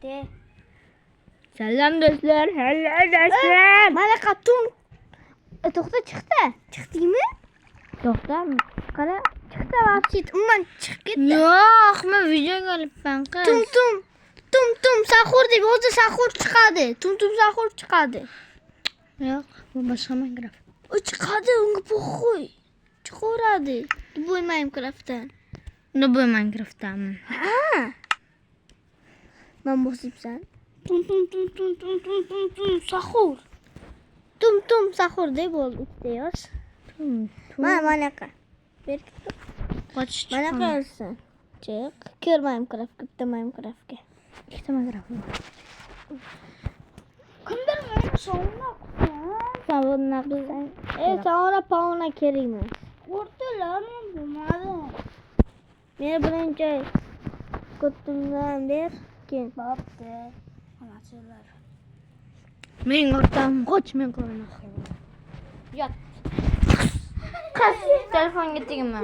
De. Selam dostlar. Hello dostlar. Malaka tum. To'xta chiqdi. Chiqdingmi? To'xta. Qara. Chiqdi вообще. Umuman chiqib ketdi. Yo'q, men videoga olibman qiz. Tum sahur deb o'zi sahur chiqadi. Tum sahur chiqadi. Yo'q, bu boshqa Minecraft. O chiqadi, unga qo'y. Chiqaveradi. Bu Minecraftdan. Ne bu Minecraft'tan? Ha. Men bosibsan. Tum sahur. Tum sahur deb bo'ldi ikkita yosh. Manaqa. Ber. Qochish. Manaqa olsin. Chiq. Ko'r Minecraft, bitta Minecraftga. Ikkita Minecraft. Kimdir meni sovuna qilsan. Savunna qilsang. Sonra pauna kerakmi? O'rtalar men bilmadim. Meni birinchi kutumdan ber, keyin Bo'pti. Xonasilar. Men o'rtam qochmay qo'ymoqchiman. Yot. Qaysi telefonga tegma.